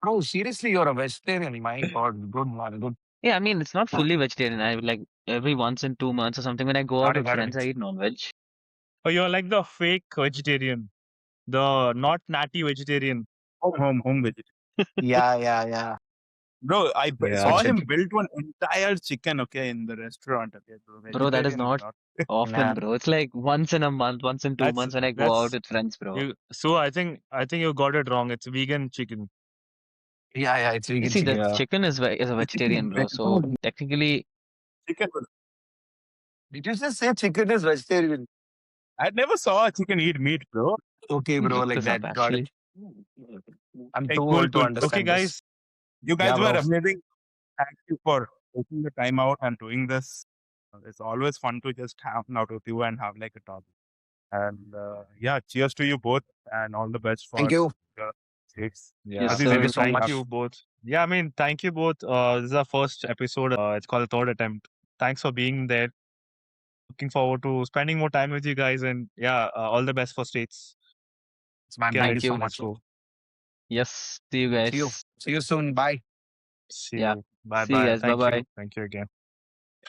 Bro, seriously, you're a vegetarian. My God, good man, good. Yeah, I mean, it's not fully vegetarian. I like every once in 2 months or something when I go out Got it, with got friends, I it. eat non-veg. Oh, you're like the fake vegetarian, the not natty vegetarian. Home vegetarian. Yeah, yeah, yeah. Bro, Yeah. saw It's a, him build one entire chicken, okay, in the restaurant. Okay, bro, Bro, that is vegetarian is not not. often, yeah, bro. It's like once in a month, once in two That's months when I go out that's with friends, bro. you. So I think you got it wrong. It's vegan chicken. yeah. It's You vegan see, the chicken. Yeah. chicken is a The chicken is vegetarian, bro. So vegetarian. technically, Chicken. Did you just say chicken is vegetarian? I never saw a chicken eat meat, bro. Okay, bro, look like this up that. Got it. actually. I'm Hey, too cool, old to cool. Okay, understand this. guys. You guys Yeah, were bro. amazing. Thank you for taking the time out and doing this. It's always fun to just hang out with you and have like a talk. And yeah, cheers to you both and all the best Thank for you. the states. Yes, Yeah. Aziz, Thank you sir. so anything Thank much. you both. Yeah, I mean, thank you both. This is our first episode. It's called Third Attempt. Thanks for being there. Looking forward to spending more time with you guys. And yeah, all the best for states. Man, Get thank you Thank ready for so you. next much. show. Yes, see you See you. guys. See you soon. Bye. See Yeah, you. Bye see you bye. guys. Bye bye. Thank you again.